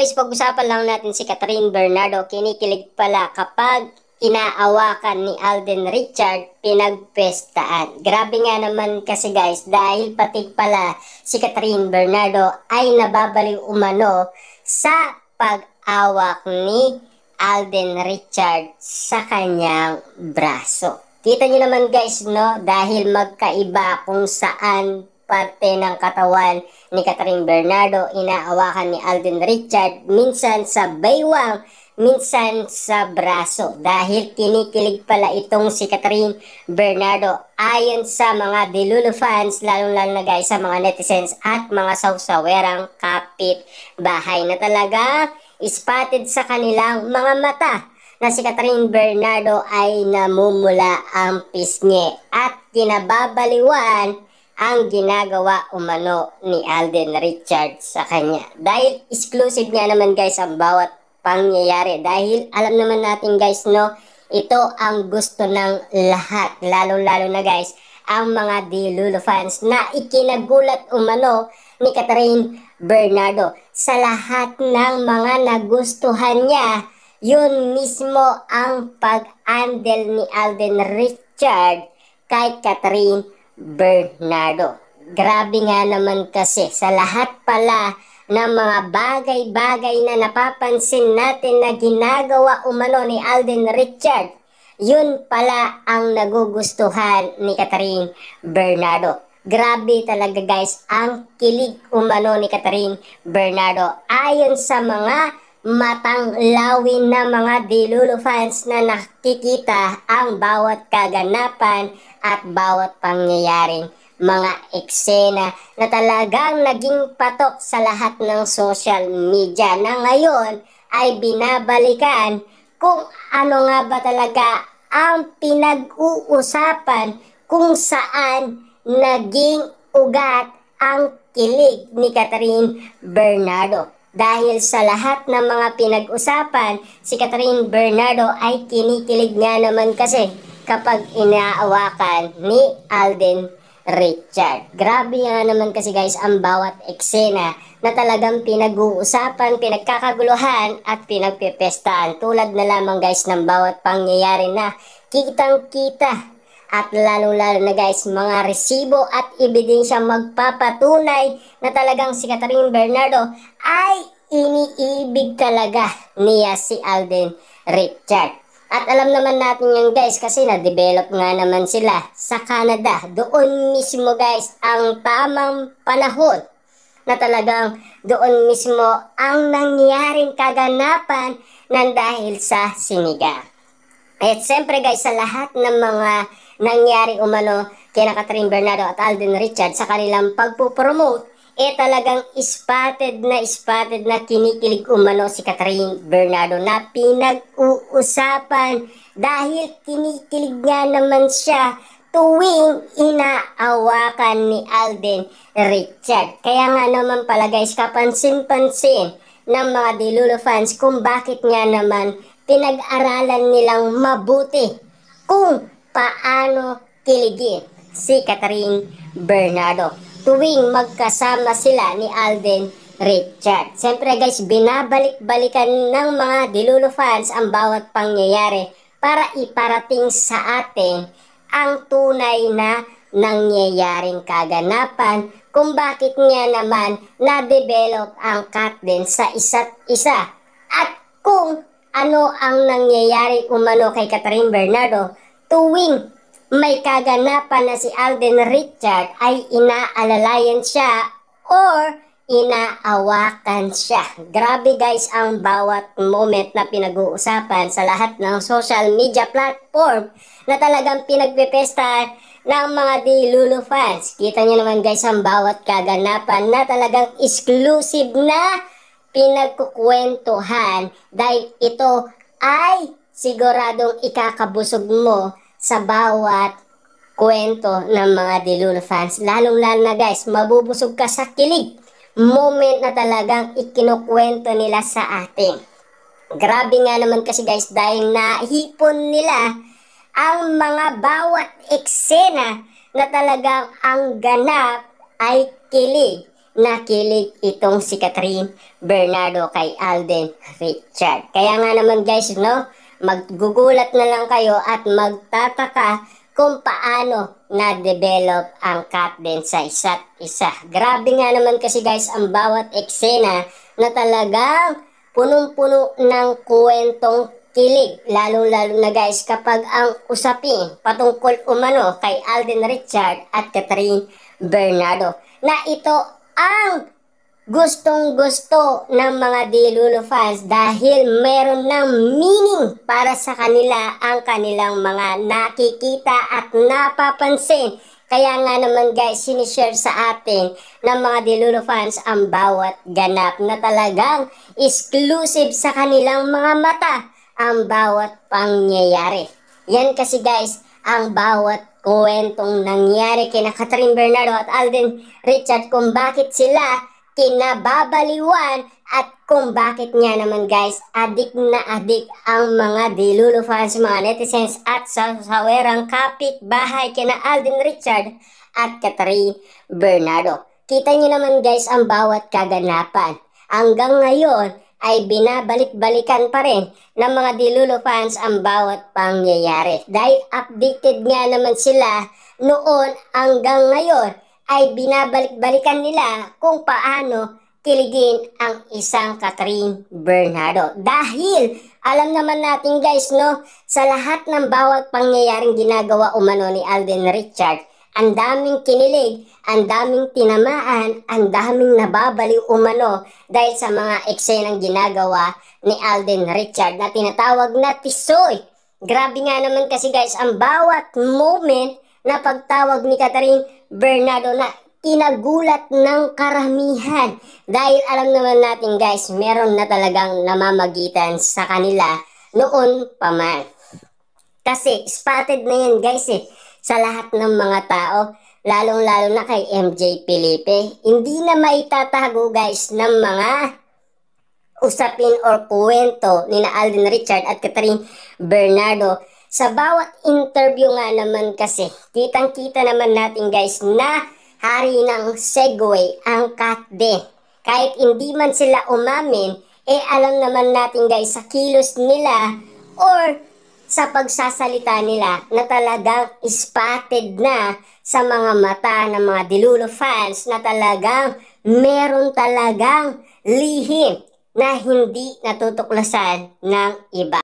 guys, pag-usapan lang natin si Catherine Bernardo. Kinikilig pala kapag inaawakan ni Alden Richard, pinagpestaan. Grabe nga naman kasi guys, dahil pati pala si Catherine Bernardo ay nababaliw umano sa pag-awak ni Alden Richard sa kanyang braso. Kita nyo naman guys, no? Dahil magkaiba kung saan parte ng katawan ni Catherine Bernardo, inaawakan ni Alden Richard, minsan sa baywang, minsan sa braso. Dahil kinikilig pala itong si Catherine Bernardo ayon sa mga Delulu fans, lalong-lalo na guys sa mga netizens at mga sawsawerang kapit bahay na talaga spotted sa kanilang mga mata na si Catherine Bernardo ay namumula ang pisngi at kinababaliwan ang ginagawa umano ni Alden Richard sa kanya. Dahil exclusive nga naman guys ang bawat pangyayari. Dahil alam naman natin guys, no, ito ang gusto ng lahat. Lalo-lalo na guys, ang mga Delulu fans na ikinagulat umano ni Catherine Bernardo. Sa lahat ng mga nagustuhan niya, yun mismo ang pag-handle ni Alden Richard kay Catherine Bernardo. Grabe nga naman kasi sa lahat pala ng mga bagay-bagay na napapansin natin na ginagawa umano ni Alden Richard, yun pala ang nagugustuhan ni Catherine Bernardo. Grabe talaga guys ang kilig umano ni Catherine Bernardo ayon sa mga matang lawin na mga Delulu fans na nakikita ang bawat kaganapan at bawat pangyayaring mga eksena na talagang naging patok sa lahat ng social media na ngayon ay binabalikan kung ano nga ba talaga ang pinag-uusapan kung saan naging ugat ang kilig ni Catherine Bernardo. Dahil sa lahat ng mga pinag-usapan, si Catherine Bernardo ay kinikilig nga naman kasi kapag inaawakan ni Alden Richard. Grabe nga naman kasi guys ang bawat eksena na talagang pinag-uusapan, pinagkakaguluhan at pinagpipestaan. Tulad na lamang guys ng bawat pangyayari na kitang-kita. At lalo-lalo na guys, mga resibo at ebidensya magpapatunay na talagang si Catherine Bernardo ay iniibig talaga niya si Alden Richard. At alam naman natin yan guys kasi na-develop nga naman sila sa Canada. Doon mismo guys ang tamang panahon na talagang doon mismo ang nangyaring kaganapan ng dahil sa sinigang. At siyempre guys, sa lahat ng mga nangyari umano kina Catherine Bernardo at Alden Richard sa kanilang pagpupromote, talagang spotted na kinikilig umano si Catherine Bernardo na pinag-uusapan dahil kinikilig nga naman siya tuwing inaawakan ni Alden Richard. Kaya nga naman pala guys, kapansin-pansin ng mga Delulu fans kung bakit nga naman pinag-aralan nilang mabuti kung paano kiligin si Catherine Bernardo tuwing magkasama sila ni Alden Richard. Siyempre guys, binabalik-balikan ng mga Delulu fans ang bawat pangyayari para iparating sa atin ang tunay na nangyayaring kaganapan kung bakit nga naman na-develop ang cut din sa isa't isa at kung ano ang nangyayari umano kay Catherine Bernardo tuwing may kaganapan na si Alden Richard ay inaalalayan siya or inaawakan siya. Grabe guys ang bawat moment na pinag-uusapan sa lahat ng social media platform na talagang pinagpipesta ng mga Delulu fans. Kita nyo naman guys ang bawat kaganapan na talagang exclusive na pinagkukwentuhan dahil ito ay siguradong ikakabusog mo sa bawat kwento ng mga Delulu fans. Lalong-lalo na guys, mabubusog ka sa kilig moment na talagang ikinukwento nila sa atin. Grabe nga naman kasi guys dahil nahipon nila ang mga bawat eksena na talagang ang ganap ay kilig nakilig itong si Catherine Bernardo kay Alden Richard. Kaya nga naman guys, no, maggugulat na lang kayo at magtataka kung paano na-develop ang cat din sa isa't isa. Grabe nga naman kasi guys ang bawat eksena na talagang punong-puno ng kwentong kilig. Lalo-lalo na guys kapag ang usapin patungkol umano kay Alden Richard at Catherine Bernardo. Na ito ang gustong-gusto ng mga Delulu fans dahil meron ng meaning para sa kanila ang kanilang mga nakikita at napapansin. Kaya nga naman guys, sinishare sa atin ng mga Delulu fans ang bawat ganap na talagang exclusive sa kanilang mga mata ang bawat pangyayari. Yan kasi guys, ang bawat kwentong nangyari kina Catherine Bernardo at Alden Richard kung bakit sila kinababaliwan at kung bakit nga naman guys adik na adik ang mga Delulu fans, mga netizens at sawerang kapitbahay kina Alden Richard at Catherine Bernardo. Kita nyo naman guys ang bawat kaganapan. Hanggang ngayon ay binabalik-balikan pa rin ng mga Delulu fans ang bawat pangyayari. Dahil updated nga naman sila noon hanggang ngayon ay binabalik-balikan nila kung paano kiligin ang isang Catherine Bernardo. Dahil alam naman natin guys, no, sa lahat ng bawat pangyayaring ginagawa umano ni Alden Richard, ang daming kinilig, ang daming tinamaan, ang daming nababaliw umano dahil sa mga eksenang ginagawa ni Alden Richard na tinatawag na tisoy. Grabe nga naman kasi guys ang bawat moment na pagtawag ni Catherine Bernardo na kinagulat ng karamihan. Dahil alam naman natin guys, meron na talagang namamagitan sa kanila noon pa man. Kasi spotted na yan guys sa lahat ng mga tao, lalong-lalo na kay MJ Felipe. Hindi na maitatago guys ng mga usapin or kwento ni na Alden Richard at Catherine Bernardo. Sa bawat interview nga naman kasi, kitang-kita naman natin guys na hari ng segue ang cat din. Kahit hindi man sila umamin, alam naman natin guys sa kilos nila or sa pagsasalita nila na talagang spotted na sa mga mata ng mga Delulu fans na talagang meron talagang lihim na hindi natutuklasan ng iba.